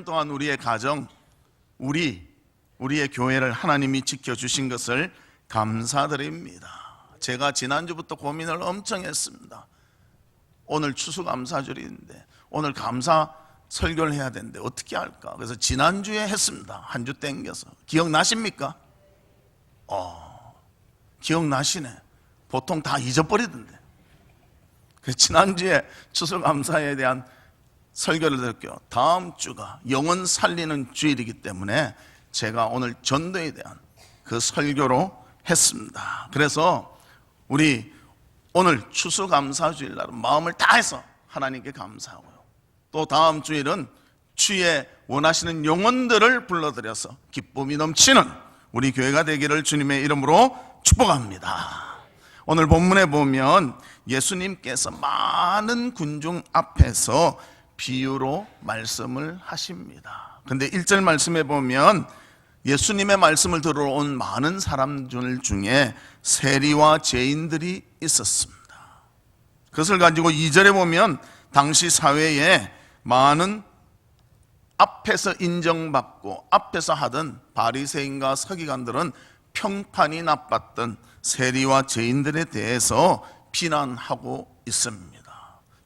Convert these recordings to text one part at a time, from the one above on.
1년 동안 우리의 가정, 우리의 교회를 하나님이 지켜주신 것을 감사드립니다. 제가 지난주부터 고민을 엄청 했습니다. 오늘 추수감사절인데 오늘 감사 설교를 해야 되는데 어떻게 할까? 그래서 지난주에 했습니다. 한 주 땡겨서. 기억나십니까? 기억나시네. 보통 다 잊어버리던데. 지난주에 추수감사에 대한 설교를 드렸고요. 다음 주가 영혼 살리는 주일이기 때문에 제가 오늘 전도에 대한 그 설교로 했습니다. 그래서 우리 오늘 추수감사주일날은 마음을 다해서 하나님께 감사하고요. 또 다음 주일은 주의 원하시는 영혼들을 불러들여서 기쁨이 넘치는 우리 교회가 되기를 주님의 이름으로 축복합니다. 오늘 본문에 보면 예수님께서 많은 군중 앞에서 비유로 말씀을 하십니다. 근데 1절 말씀에 보면 예수님의 말씀을 들어온 많은 사람들 중에 세리와 죄인들이 있었습니다. 그것을 가지고 2절에 보면 당시 사회에 많은 앞에서 인정받고 앞에서 하던 바리새인과 서기관들은 평판이 나빴던 세리와 죄인들에 대해서 비난하고 있습니다.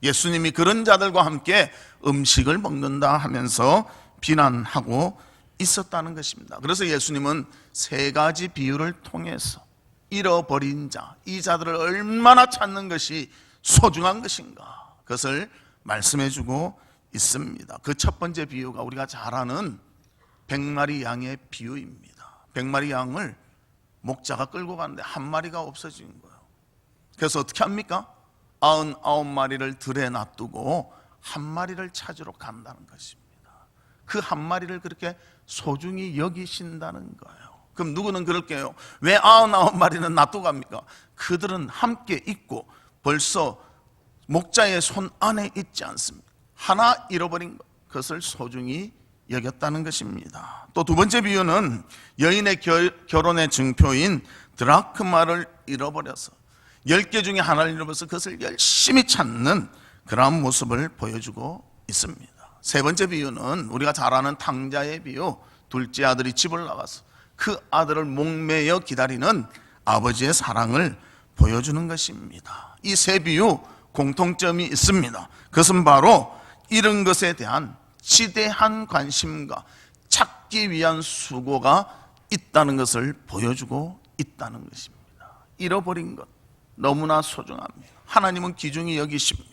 예수님이 그런 자들과 함께 음식을 먹는다 하면서 비난하고 있었다는 것입니다. 그래서 예수님은 세 가지 비유를 통해서 잃어버린 자, 이 자들을 얼마나 찾는 것이 소중한 것인가, 그것을 말씀해 주고 있습니다. 그 첫 번째 비유가 우리가 잘 아는 100마리 양의 비유입니다. 100마리 양을 목자가 끌고 가는데 한 마리가 없어진 거예요. 그래서 어떻게 합니까? 99마리를 들에 놔두고 한 마리를 찾으러 간다는 것입니다. 그 한 마리를 그렇게 소중히 여기신다는 거예요. 그럼 누구는 그럴게요. 왜 99마리는 놔두고 갑니까? 그들은 함께 있고 벌써 목자의 손 안에 있지 않습니까? 하나 잃어버린 것을 소중히 여겼다는 것입니다. 또 두 번째 비유는 여인의 결혼의 증표인 드라크마를 잃어버려서 10개 중에 하나를 잃어버려서 그것을 열심히 찾는 그러한 모습을 보여주고 있습니다. 세 번째 비유는 우리가 잘 아는 탕자의 비유, 둘째 아들이 집을 나가서 그 아들을 목매어 기다리는 아버지의 사랑을 보여주는 것입니다. 이 세 비유 공통점이 있습니다. 그것은 바로 잃은 것에 대한 지대한 관심과 찾기 위한 수고가 있다는 것을 보여주고 있다는 것입니다. 잃어버린 것 너무나 소중합니다. 하나님은 귀중히 여기십니다.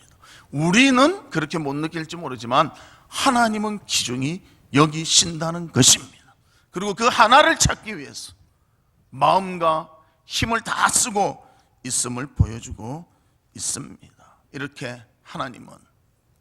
우리는 그렇게 못 느낄지 모르지만 하나님은 귀중히 여기신다는 것입니다. 그리고 그 하나를 찾기 위해서 마음과 힘을 다 쓰고 있음을 보여주고 있습니다. 이렇게 하나님은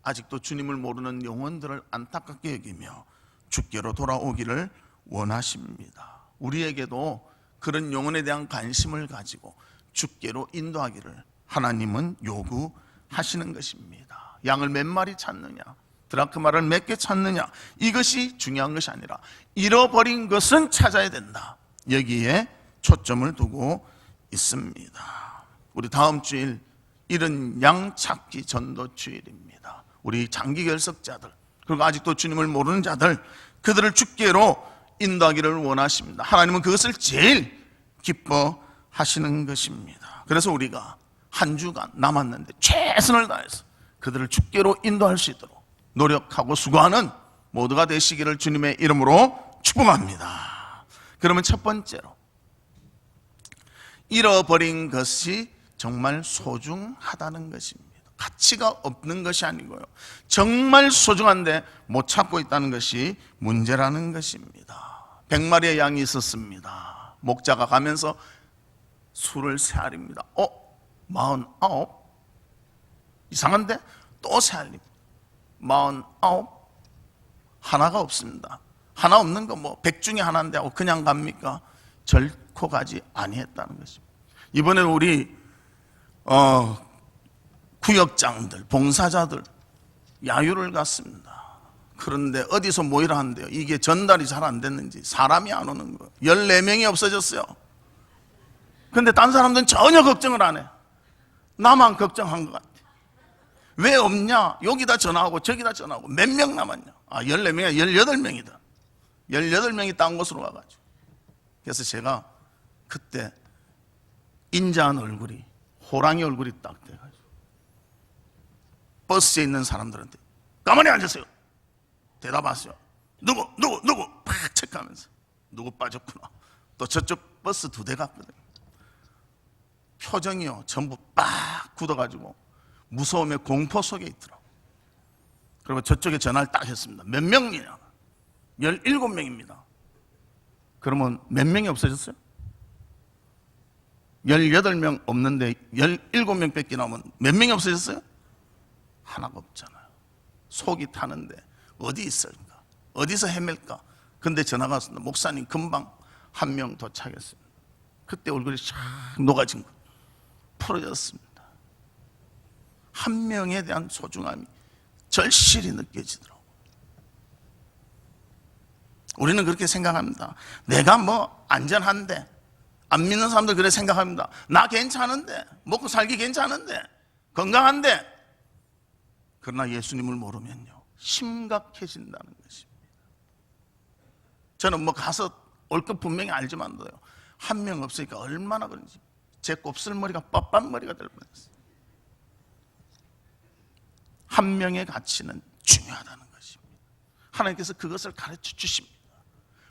아직도 주님을 모르는 영혼들을 안타깝게 여기며 주께로 돌아오기를 원하십니다. 우리에게도 그런 영혼에 대한 관심을 가지고 주께로 인도하기를 하나님은 요구하시는 것입니다. 양을 몇 마리 찾느냐, 드라크마를 몇 개 찾느냐, 이것이 중요한 것이 아니라 잃어버린 것은 찾아야 된다, 여기에 초점을 두고 있습니다. 우리 다음 주일 잃은 양 찾기 전도 주일입니다. 우리 장기 결석자들, 그리고 아직도 주님을 모르는 자들, 그들을 주께로 인도하기를 원하십니다. 하나님은 그것을 제일 기뻐하시는 것입니다. 그래서 우리가 한 주간 남았는데 최선을 다해서 그들을 주께로 인도할 수 있도록 노력하고 수고하는 모두가 되시기를 주님의 이름으로 축복합니다. 그러면 첫 번째로, 잃어버린 것이 정말 소중하다는 것입니다. 가치가 없는 것이 아니고요, 정말 소중한데 못 찾고 있다는 것이 문제라는 것입니다. 100마리의 양이 있었습니다. 목자가 가면서 수를 세알입니다. 49? 이상한데? 또 세알입니다. 49? 하나가 없습니다. 하나 없는 거 100 중에 하나인데 하고 그냥 갑니까? 결코 가지 아니했다는 것입니다. 이번에 우리 구역장들, 봉사자들 야유를 갔습니다. 그런데 어디서 모이라 하는데요, 이게 전달이 잘 안 됐는지 사람이 안 오는 거예요. 14명이 없어졌어요. 근데 딴 사람들은 전혀 걱정을 안 해요. 나만 걱정한 것 같아요. 왜 없냐? 여기다 전화하고 저기다 전화하고 몇 명 남았냐? 14명이야 18명이다 18명이 딴 곳으로 와가지고. 그래서 제가 그때 인자한 얼굴이 호랑이 얼굴이 딱 돼가지고 버스에 있는 사람들한테 가만히 앉으세요. 대답하세요. 누구 팍 체크하면서 누구 빠졌구나. 또 저쪽 버스 2대 갔거든요. 표정이요 전부 빡 굳어가지고 무서움의 공포 속에 있더라고. 그리고 저쪽에 전화를 딱 했습니다. 몇 명이냐? 17명입니다. 그러면 몇 명이 없어졌어요? 18명 없는데 17명 뺏기 나오면 몇 명이 없어졌어요? 하나가 없잖아요. 속이 타는데 어디 있을까? 어디서 헤맬까? 근데 전화가 왔습니다. 목사님 금방 한 명 도착했습니다. 그때 얼굴이 샥 녹아진 거 풀어졌습니다. 한 명에 대한 소중함이 절실히 느껴지더라고요. 우리는 그렇게 생각합니다. 내가 뭐 안전한데, 안 믿는 사람들 그렇게 생각합니다. 나 괜찮은데, 먹고 살기 괜찮은데, 건강한데. 그러나 예수님을 모르면요 심각해진다는 것입니다. 저는 뭐 가서 올 것 분명히 알지만도요 한 명 없으니까 얼마나 그런지 제 곱슬머리가 빳빳머리가 될 뻔했어요. 한 명의 가치는 중요하다는 것입니다. 하나님께서 그것을 가르쳐 주십니다.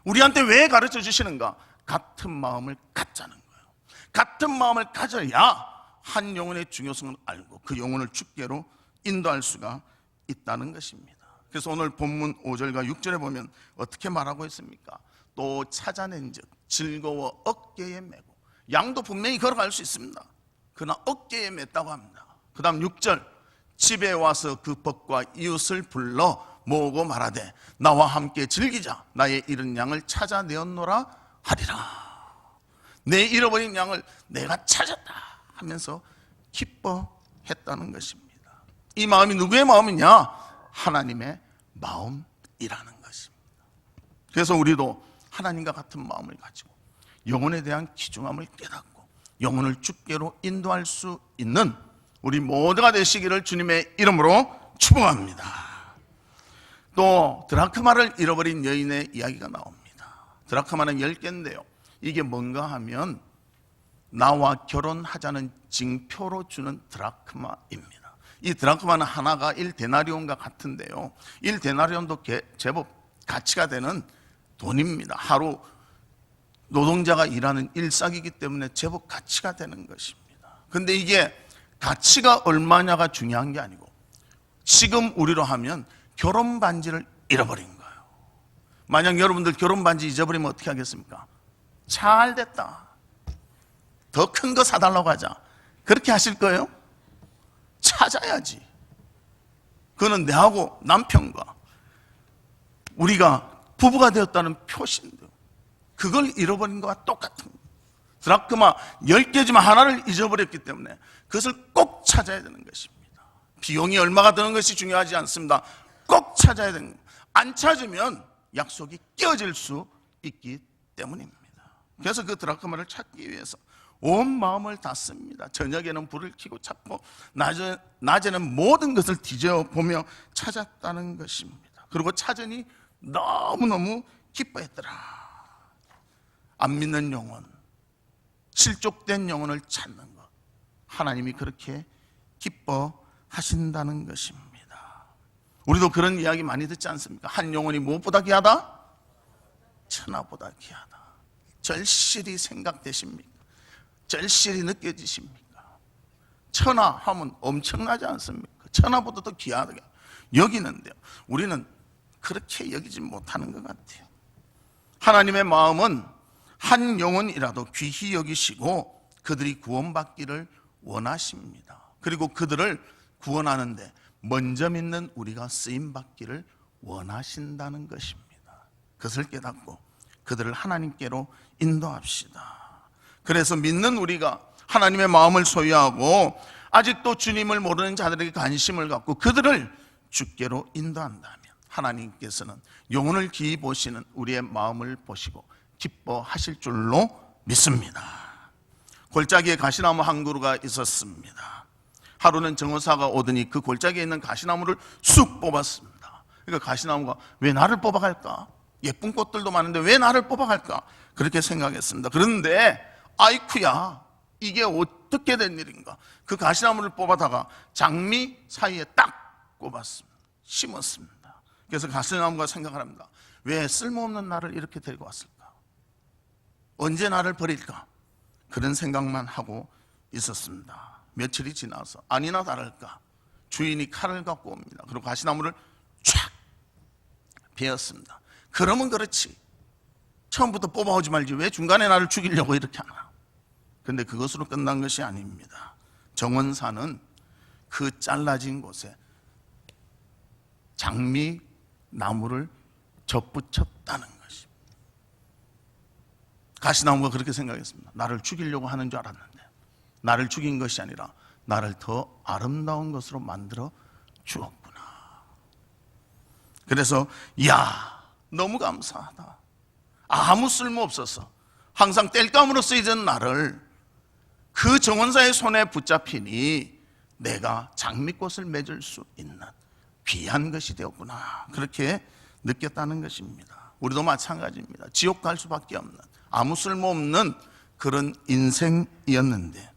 우리한테 왜 가르쳐 주시는가? 같은 마음을 갖자는 거예요. 같은 마음을 가져야 한 영혼의 중요성을 알고 그 영혼을 주께로 인도할 수가 있다는 것입니다. 그래서 오늘 본문 5절과 6절에 보면 어떻게 말하고 있습니까? 또 찾아낸 즉 즐거워 어깨에 메고. 양도 분명히 걸어갈 수 있습니다. 그러나 어깨에 맸다고 합니다. 그 다음 6절 집에 와서 그 벗과 이웃을 불러 모으고 말하되 나와 함께 즐기자. 나의 잃은 양을 찾아내었노라 하리라. 내 잃어버린 양을 내가 찾았다 하면서 기뻐했다는 것입니다. 이 마음이 누구의 마음이냐? 하나님의 마음이라는 것입니다. 그래서 우리도 하나님과 같은 마음을 가지고 영혼에 대한 귀중함을 깨닫고 영혼을 주께로 인도할 수 있는 우리 모두가 되시기를 주님의 이름으로 축복합니다. 또 드라크마를 잃어버린 여인의 이야기가 나옵니다. 드라크마는 10개인데요 이게 뭔가 하면 나와 결혼하자는 징표로 주는 드라크마입니다. 이 드라크마는 하나가 1데나리온과 같은데요 1데나리온도 제법 가치가 되는 돈입니다. 하루 노동자가 일하는 일삭이기 때문에 제법 가치가 되는 것입니다. 근데 이게 가치가 얼마냐가 중요한 게 아니고 지금 우리로 하면 결혼 반지를 잃어버린 거예요. 만약 여러분들 결혼 반지 잊어버리면 어떻게 하겠습니까? 잘 됐다. 더 큰 거 사달라고 하자. 그렇게 하실 거예요? 찾아야지. 그거는 내하고 남편과 우리가 부부가 되었다는 표시인데 그걸 잃어버린 거와 똑같은 거예요. 드라크마 10개지만 하나를 잊어버렸기 때문에 그것을 꼭 찾아야 되는 것입니다. 비용이 얼마가 드는 것이 중요하지 않습니다. 꼭 찾아야 되는 거예요. 안 찾으면 약속이 깨어질 수 있기 때문입니다. 그래서 그 드라크마를 찾기 위해서 온 마음을 다 씁니다. 저녁에는 불을 켜고 찾고 낮에는 모든 것을 뒤져보며 찾았다는 것입니다. 그리고 찾으니 너무너무 기뻐했더라. 안 믿는 영혼, 실족된 영혼을 찾는 것, 하나님이 그렇게 기뻐하신다는 것입니다. 우리도 그런 이야기 많이 듣지 않습니까? 한 영혼이 무엇보다 귀하다? 천하보다 귀하다. 절실히 생각되십니까? 절실히 느껴지십니까? 천하 하면 엄청나지 않습니까? 천하보다 더 귀하게 여기는데요 우리는 그렇게 여기지 못하는 것 같아요. 하나님의 마음은 한 영혼이라도 귀히 여기시고 그들이 구원받기를 원하십니다. 그리고 그들을 구원하는데 먼저 믿는 우리가 쓰임받기를 원하신다는 것입니다. 그것을 깨닫고 그들을 하나님께로 인도합시다. 그래서 믿는 우리가 하나님의 마음을 소유하고 아직도 주님을 모르는 자들에게 관심을 갖고 그들을 주께로 인도한다면 하나님께서는 영혼을 기히 보시는 우리의 마음을 보시고 기뻐하실 줄로 믿습니다. 골짜기에 가시나무 한 그루가 있었습니다. 하루는 정원사가 오더니 그 골짜기에 있는 가시나무를 쑥 뽑았습니다. 그러니까 가시나무가 왜 나를 뽑아갈까? 예쁜 꽃들도 많은데 왜 나를 뽑아갈까? 그렇게 생각했습니다. 그런데 아이쿠야, 이게 어떻게 된 일인가? 그 가시나무를 뽑아다가 장미 사이에 딱 꼽았습니다. 심었습니다. 그래서 가시나무가 생각을 합니다. 왜 쓸모없는 나를 이렇게 데리고 왔을까? 언제 나를 버릴까? 그런 생각만 하고 있었습니다. 며칠이 지나서 아니나 다를까 주인이 칼을 갖고 옵니다. 그리고 가시나무를 쫙 베었습니다. 그러면 그렇지, 처음부터 뽑아오지 말지 왜 중간에 나를 죽이려고 이렇게 하나? 그런데 그것으로 끝난 것이 아닙니다. 정원사는 그 잘라진 곳에 장미 나무를 접붙였다는 것입니다. 가시나무가 그렇게 생각했습니다. 나를 죽이려고 하는 줄 알았는데 나를 죽인 것이 아니라 나를 더 아름다운 것으로 만들어 주었구나. 그래서 너무 감사하다. 아무 쓸모 없어서 항상 땔감으로 쓰이던 나를 그 정원사의 손에 붙잡히니 내가 장미꽃을 맺을 수 있는 귀한 것이 되었구나. 그렇게 느꼈다는 것입니다. 우리도 마찬가지입니다. 지옥 갈 수밖에 없는 아무 쓸모없는 그런 인생이었는데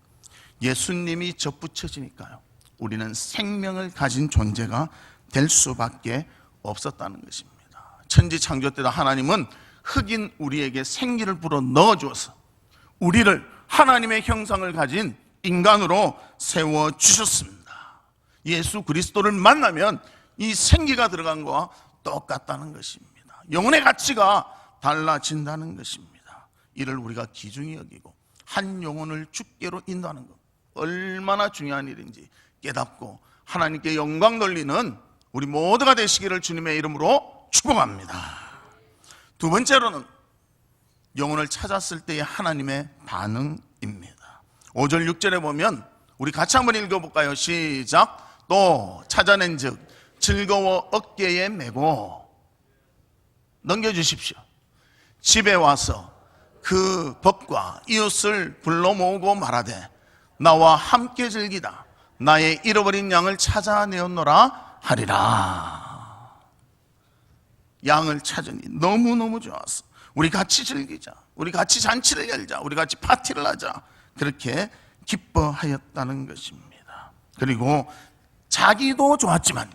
예수님이 접붙여지니까요, 우리는 생명을 가진 존재가 될 수밖에 없었다는 것입니다. 천지 창조 때도 하나님은 흙인 우리에게 생기를 불어 넣어주어서 우리를 하나님의 형상을 가진 인간으로 세워주셨습니다. 예수 그리스도를 만나면 이 생기가 들어간 것과 똑같다는 것입니다. 영혼의 가치가 달라진다는 것입니다. 이를 우리가 귀중히 여기고 한 영혼을 주께로 인도하는 것, 얼마나 중요한 일인지 깨닫고 하나님께 영광 돌리는 우리 모두가 되시기를 주님의 이름으로 축복합니다. 두 번째로는 영혼을 찾았을 때의 하나님의 반응입니다. 5절 6절에 보면 우리 같이 한번 읽어볼까요? 시작. 또 찾아낸 즉 즐거워 어깨에 메고, 넘겨주십시오. 집에 와서 그 벗과 이웃을 불러 모으고 말하되 나와 함께 즐기다 나의 잃어버린 양을 찾아내었노라 하리라. 양을 찾으니 너무너무 좋았어. 우리 같이 즐기자, 우리 같이 잔치를 열자, 우리 같이 파티를 하자, 그렇게 기뻐하였다는 것입니다. 그리고 자기도 좋았지만요,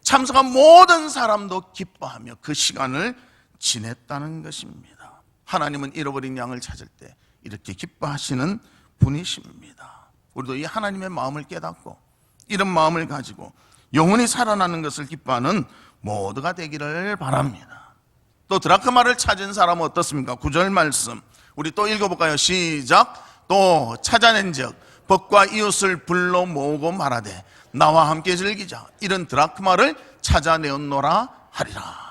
참석한 모든 사람도 기뻐하며 그 시간을 지냈다는 것입니다. 하나님은 잃어버린 양을 찾을 때 이렇게 기뻐하시는 분이십니다. 우리도 이 하나님의 마음을 깨닫고 이런 마음을 가지고 영혼이 살아나는 것을 기뻐하는 모두가 되기를 바랍니다. 또 드라크마를 찾은 사람은 어떻습니까? 9절 말씀 우리 또 읽어볼까요? 시작. 또 찾아낸 즉 벗과 이웃을 불러 모으고 말하되 나와 함께 즐기자. 이런 드라크마를 찾아내었노라 하리라.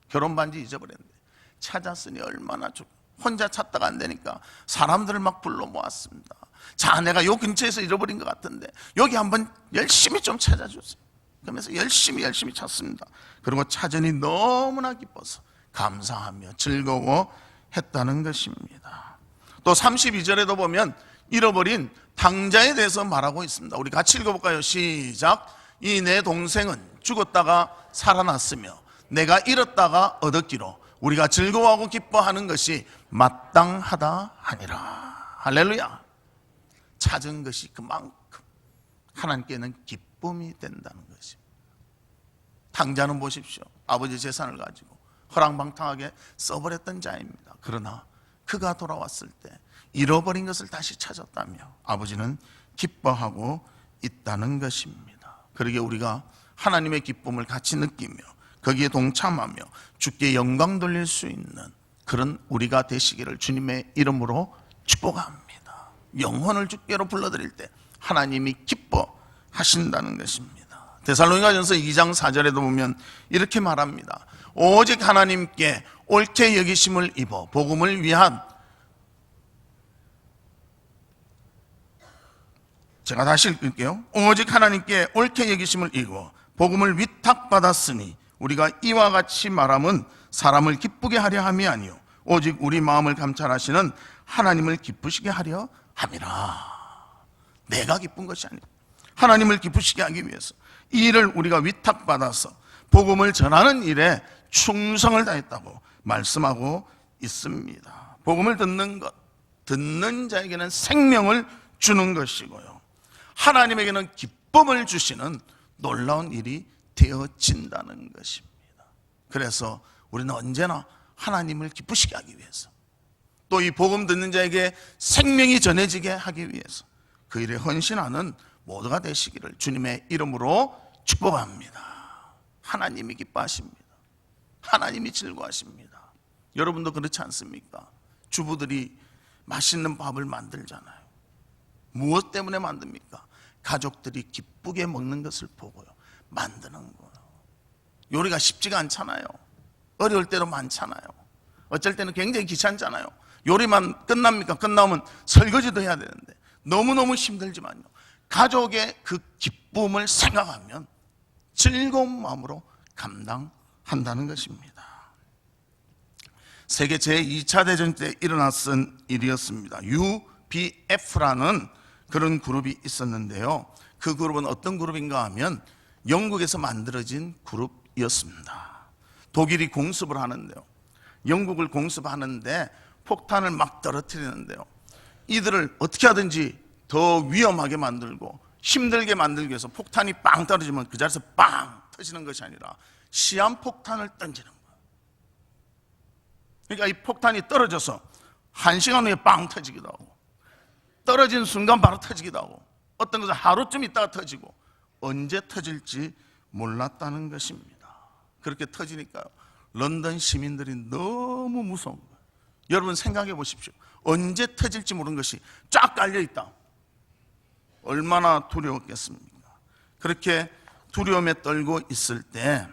결혼 반지 잊어버렸는데 찾았으니 얼마나 좋고, 혼자 찾다가 안 되니까 사람들을 막 불러 모았습니다. 자, 내가 요 근처에서 잃어버린 것 같은데 여기 한번 열심히 좀 찾아주세요. 그러면서 열심히 찾습니다. 그리고 찾으니 너무나 기뻐서 감사하며 즐거워했다는 것입니다. 또 32절에도 보면 잃어버린 당자에 대해서 말하고 있습니다. 우리 같이 읽어볼까요? 시작. 이 내 동생은 죽었다가 살아났으며 내가 잃었다가 얻었기로 우리가 즐거워하고 기뻐하는 것이 마땅하다 하니라. 할렐루야. 찾은 것이 그만큼 하나님께는 기쁨이 된다는 것입니다. 당자는 보십시오. 아버지 재산을 가지고 허랑방탕하게 써버렸던 자입니다. 그러나 그가 돌아왔을 때 잃어버린 것을 다시 찾았다며 아버지는 기뻐하고 있다는 것입니다. 그러기에 우리가 하나님의 기쁨을 같이 느끼며 거기에 동참하며 주께 영광 돌릴 수 있는 그런 우리가 되시기를 주님의 이름으로 축복합니다. 영혼을 주께로 불러드릴 때 하나님이 기뻐하신다는 것입니다. 데살로니가전서 2장 4절에도 보면 이렇게 말합니다. 오직 하나님께 옳게 여기심을 입어 복음을 위한, 제가 다시 읽을게요. 오직 하나님께 옳게 여기심을 입어 복음을 위탁받았으니 우리가 이와 같이 말함은 사람을 기쁘게 하려 함이 아니요 오직 우리 마음을 감찰하시는 하나님을 기쁘시게 하려 함이라. 내가 기쁜 것이 아니고 하나님을 기쁘시게 하기 위해서 이 일을 우리가 위탁받아서 복음을 전하는 일에 충성을 다했다고 말씀하고 있습니다. 복음을 듣는 것, 듣는 자에게는 생명을 주는 것이고요, 하나님에게는 기쁨을 주시는 놀라운 일이 되어진다는 것입니다. 그래서 우리는 언제나 하나님을 기쁘시게 하기 위해서, 또 이 복음 듣는 자에게 생명이 전해지게 하기 위해서 그 일에 헌신하는 모두가 되시기를 주님의 이름으로 축복합니다. 하나님이 기뻐하십니다. 하나님이 즐거워하십니다. 여러분도 그렇지 않습니까? 주부들이 맛있는 밥을 만들잖아요. 무엇 때문에 만듭니까? 가족들이 기쁘게 먹는 것을 보고요, 만드는 거예요. 요리가 쉽지가 않잖아요. 어려울 때도 많잖아요. 어쩔 때는 굉장히 귀찮잖아요. 요리만 끝납니까? 끝나면 설거지도 해야 되는데 너무너무 힘들지만요, 가족의 그 기쁨을 생각하면 즐거운 마음으로 감당한다는 것입니다. 세계 제2차 대전 때 일어났던 일이었습니다. UBF라는 그런 그룹이 있었는데요, 그 그룹은 어떤 그룹인가 하면 영국에서 만들어진 그룹이었습니다. 독일이 공습을 하는데요, 영국을 공습하는데 폭탄을 막 떨어뜨리는데요, 이들을 어떻게 하든지 더 위험하게 만들고 힘들게 만들기 위해서 폭탄이 빵 떨어지면 그 자리에서 빵 터지는 것이 아니라 시한폭탄을 던지는 거예요. 그러니까 이 폭탄이 떨어져서 1시간 후에 빵 터지기도 하고, 떨어진 순간 바로 터지기도 하고, 어떤 것은 하루쯤 있다가 터지고, 언제 터질지 몰랐다는 것입니다. 그렇게 터지니까요, 런던 시민들이 너무 무서운 거예요. 여러분 생각해 보십시오. 언제 터질지 모르는 것이 쫙 깔려 있다. 얼마나 두려웠겠습니까? 그렇게 두려움에 떨고 있을 때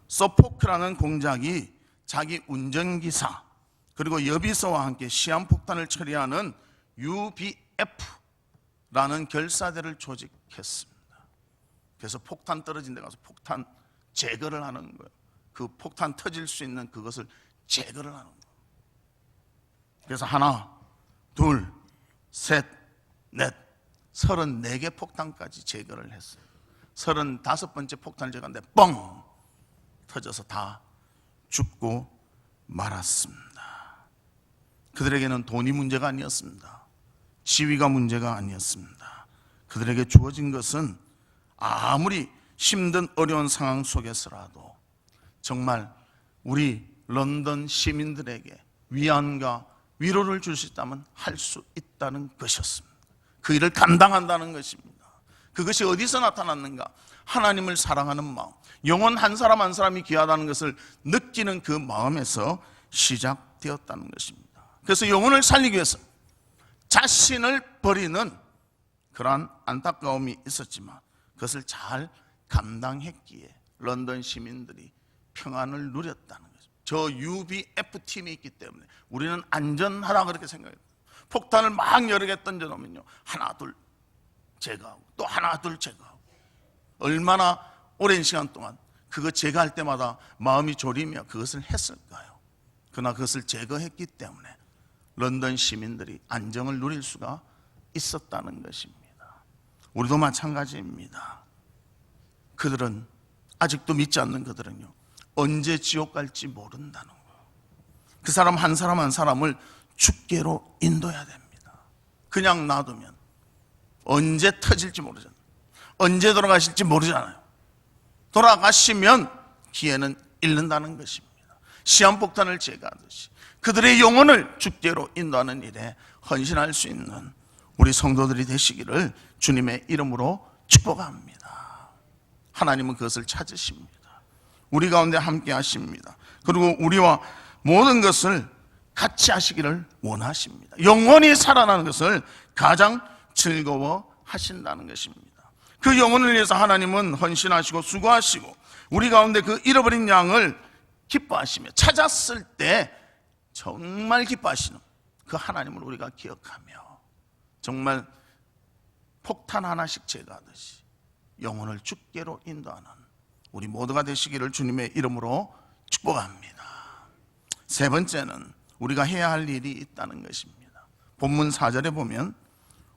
서포크라는 공작이 자기 운전기사 그리고 여비서와 함께 시한폭탄을 처리하는 UBF라는 결사대를 조직했습니다. 그래서 폭탄 떨어진 데 가서 폭탄 제거를 하는 거예요. 그 폭탄 터질 수 있는 그것을 제거를 하는 거예요. 그래서 하나, 둘, 셋, 넷, 34개 폭탄까지 제거를 했어요. 35번째 폭탄을 제거하는데 뻥 터져서 다 죽고 말았습니다. 그들에게는 돈이 문제가 아니었습니다. 지위가 문제가 아니었습니다. 그들에게 주어진 것은 아무리 힘든 어려운 상황 속에서라도 정말 우리 런던 시민들에게 위안과 위로를 줄 수 있다면 할 수 있다는 것이었습니다. 그 일을 감당한다는 것입니다. 그것이 어디서 나타났는가? 하나님을 사랑하는 마음, 영혼 한 사람 한 사람이 귀하다는 것을 느끼는 그 마음에서 시작되었다는 것입니다. 그래서 영혼을 살리기 위해서 자신을 버리는 그러한 안타까움이 있었지만 그것을 잘 감당했기에 런던 시민들이 평안을 누렸다는 거죠. 저 UBF 팀이 있기 때문에 우리는 안전하다 그렇게 생각해요. 폭탄을 막 여러 개 던져놓으면요, 하나 둘 제거하고 또 하나 둘 제거하고, 얼마나 오랜 시간 동안 그거 제거할 때마다 마음이 졸이며 그것을 했을까요? 그러나 그것을 제거했기 때문에 런던 시민들이 안정을 누릴 수가 있었다는 것입니다. 우리도 마찬가지입니다. 그들은 아직도 믿지 않는 그들은요, 언제 지옥 갈지 모른다는 거예요. 그 사람 한 사람 한 사람을 죽게로 인도해야 됩니다. 그냥 놔두면 언제 터질지 모르잖아요. 언제 돌아가실지 모르잖아요. 돌아가시면 기회는 잃는다는 것입니다. 시한폭탄을 제거하듯이 그들의 영혼을 죽게로 인도하는 일에 헌신할 수 있는 우리 성도들이 되시기를 주님의 이름으로 축복합니다. 하나님은 그것을 찾으십니다. 우리 가운데 함께 하십니다. 그리고 우리와 모든 것을 같이 하시기를 원하십니다. 영원히 살아나는 것을 가장 즐거워하신다는 것입니다. 그 영혼을 위해서 하나님은 헌신하시고 수고하시고 우리 가운데 그 잃어버린 양을 기뻐하시며 찾았을 때 정말 기뻐하시는 그 하나님을 우리가 기억하며 정말 폭탄 하나씩 제거하듯이 영혼을 죽게로 인도하는 우리 모두가 되시기를 주님의 이름으로 축복합니다. 세 번째는 우리가 해야 할 일이 있다는 것입니다. 본문 4절에 보면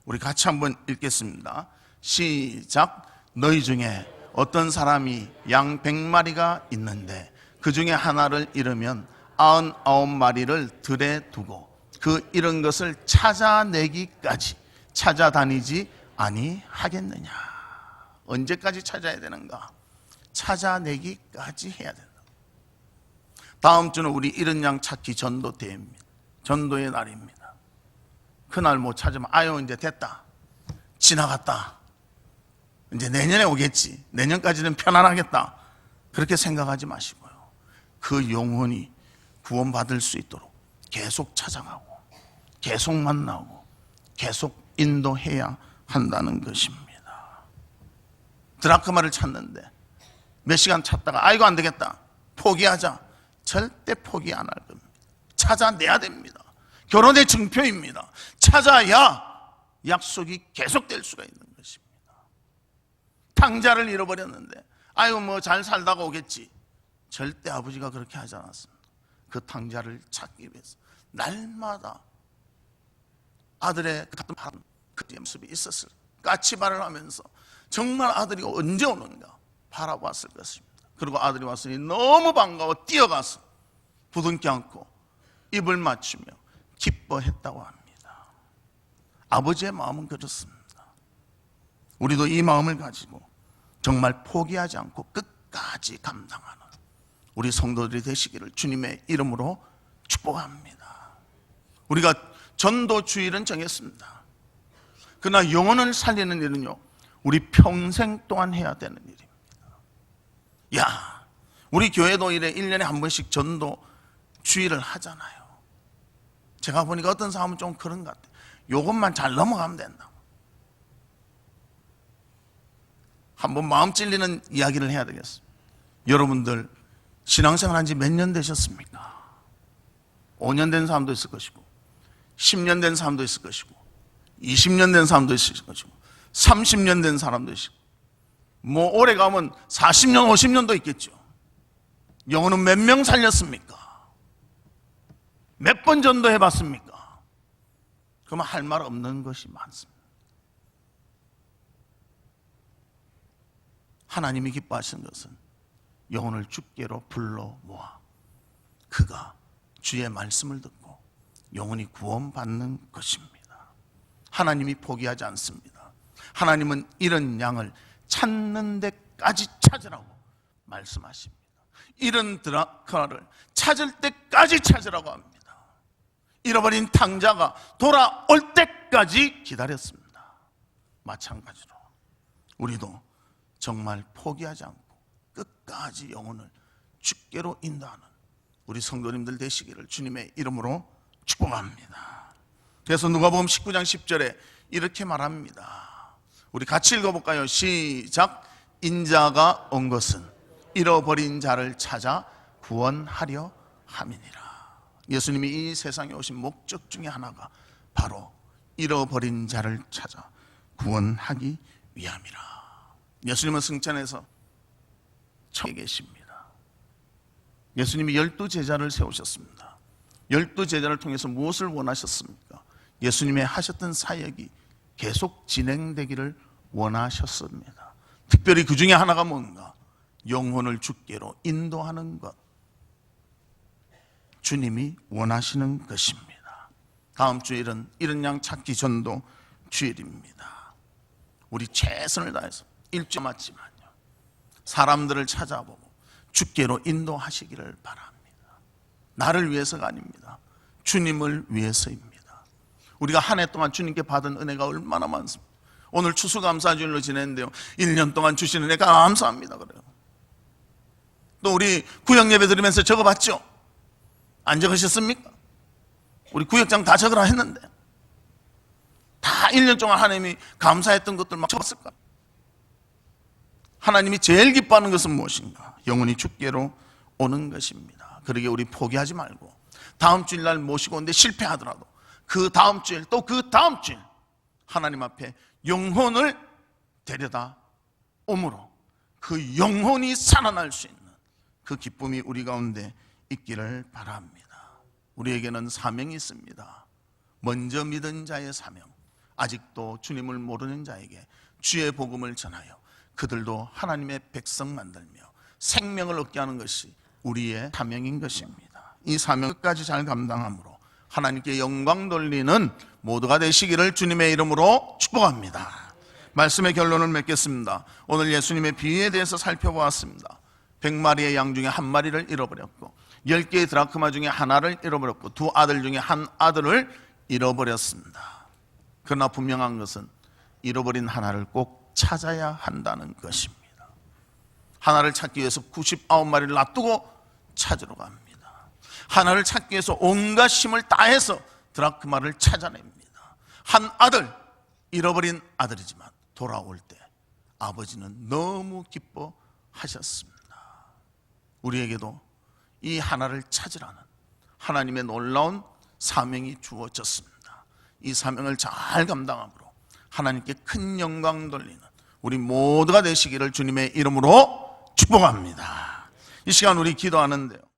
우리 같이 한번 읽겠습니다. 시작. 너희 중에 어떤 사람이 양 100마리가 있는데 그 중에 하나를 잃으면 99마리를 들에 두고 그 잃은 것을 찾아내기까지 찾아다니지 아니하겠느냐. 언제까지 찾아야 되는가? 찾아내기까지 해야 된다. 다음 주는 우리 잃은 양 찾기 전도 대회입니다. 전도의 날입니다. 그날 못 찾으면 아유 이제 됐다, 지나갔다, 이제 내년에 오겠지, 내년까지는 편안하겠다, 그렇게 생각하지 마시고요. 그 영혼이 구원받을 수 있도록 계속 찾아가고 계속 만나고 계속 인도해야 한다는 것입니다. 드라크마를 찾는데 몇 시간 찾다가 아이고 안 되겠다, 포기하자. 절대 포기 안 할 겁니다. 찾아내야 됩니다. 결혼의 증표입니다. 찾아야 약속이 계속될 수가 있는 것입니다. 탕자를 잃어버렸는데 아이고 뭐 잘 살다가 오겠지. 절대 아버지가 그렇게 하지 않았습니다. 그 탕자를 찾기 위해서 날마다 아들의 같은 바람, 그 모습이 있었을, 까치발을 하면서 정말 아들이 언제 오는가 바라봤을 것입니다. 그리고 아들이 왔으니 너무 반가워 뛰어가서 부둥켜 안고 입을 맞추며 기뻐했다고 합니다. 아버지의 마음은 그렇습니다. 우리도 이 마음을 가지고 정말 포기하지 않고 끝까지 감당하는 우리 성도들이 되시기를 주님의 이름으로 축복합니다. 우리가 전도 주일은 정했습니다. 그러나 영혼을 살리는 일은요, 우리 평생 동안 해야 되는 일입니다. 야, 우리 교회도 이래 1년에 한 번씩 전도 주일을 하잖아요. 제가 보니까 어떤 사람은 좀 그런 것 같아요. 요것만 잘 넘어가면 된다. 한번 마음 찔리는 이야기를 해야 되겠어요. 여러분들 신앙생활 한 지 몇 년 되셨습니까? 5년 된 사람도 있을 것이고 10년 된 사람도 있을 것이고 20년 된 사람도 있을 것이고 30년 된 사람도 있고 뭐 오래 가면 40년 50년도 있겠죠. 영혼은 몇 명 살렸습니까? 몇 번 전도해 봤습니까? 그러면 할 말 없는 것이 많습니다. 하나님이 기뻐하시는 것은 영혼을 주께로 불러 모아 그가 주의 말씀을 듣고 영혼이 구원받는 것입니다. 하나님이 포기하지 않습니다. 하나님은 이런 양을 찾는 데까지 찾으라고 말씀하십니다. 이런 드라크마를 찾을 때까지 찾으라고 합니다. 잃어버린 탕자가 돌아올 때까지 기다렸습니다. 마찬가지로 우리도 정말 포기하지 않고 끝까지 영혼을 주께로 인도하는 우리 성도님들 되시기를 주님의 이름으로 축복합니다. 그래서 누가복음 19장 10절에 이렇게 말합니다. 우리 같이 읽어볼까요? 시작. 인자가 온 것은 잃어버린 자를 찾아 구원하려 함이니라. 예수님이 이 세상에 오신 목적 중에 하나가 바로 잃어버린 자를 찾아 구원하기 위함이라. 예수님은 승천해서 천국에 계십니다. 예수님이 12제자를 세우셨습니다. 12제자를 통해서 무엇을 원하셨습니까? 예수님의 하셨던 사역이 계속 진행되기를 원하셨습니다. 특별히 그 중에 하나가 뭔가? 영혼을 주께로 인도하는 것, 주님이 원하시는 것입니다. 다음 주일은 이른 양 찾기 전도 주일입니다. 우리 최선을 다해서 일주 맞지만요, 사람들을 찾아보고 주께로 인도하시기를 바랍니다. 나를 위해서가 아닙니다. 주님을 위해서입니다. 우리가 한 해 동안 주님께 받은 은혜가 얼마나 많습니까? 오늘 추수감사주일로 지냈는데요, 1년 동안 주신 은혜 감사합니다 그래요. 또 우리 구역예배 드리면서 적어봤죠? 안 적으셨습니까? 우리 구역장 다 적으라 했는데 다 1년 동안 하나님이 감사했던 것들 막 적었을까? 하나님이 제일 기뻐하는 것은 무엇인가? 영혼이 주께로 오는 것입니다. 그러기에 우리 포기하지 말고 다음 주일날 모시고 오는데 실패하더라도 그 다음 주일 또 그 다음 주일 하나님 앞에 영혼을 데려다 오므로 그 영혼이 살아날 수 있는 그 기쁨이 우리 가운데 있기를 바랍니다. 우리에게는 사명이 있습니다. 먼저 믿은 자의 사명, 아직도 주님을 모르는 자에게 주의 복음을 전하여 그들도 하나님의 백성 만들며 생명을 얻게 하는 것이 우리의 사명인 것입니다. 이 사명 끝까지 잘 감당함으로 하나님께 영광 돌리는 모두가 되시기를 주님의 이름으로 축복합니다. 말씀의 결론을 맺겠습니다. 오늘 예수님의 비유에 대해서 살펴보았습니다. 100마리의 양 중에 한 마리를 잃어버렸고 10개의 드라크마 중에 하나를 잃어버렸고 두 아들 중에 한 아들을 잃어버렸습니다. 그러나 분명한 것은 잃어버린 하나를 꼭 찾아야 한다는 것입니다. 하나를 찾기 위해서 99마리를 놔두고 찾으러 갑니다. 하나를 찾기 위해서 온갖 힘을 다해서 드라크마를 찾아냅니다. 한 아들, 잃어버린 아들이지만 돌아올 때 아버지는 너무 기뻐하셨습니다. 우리에게도 이 하나를 찾으라는 하나님의 놀라운 사명이 주어졌습니다. 이 사명을 잘 감당함으로 하나님께 큰 영광 돌리는 우리 모두가 되시기를 주님의 이름으로 축복합니다. 이 시간 우리 기도하는데요,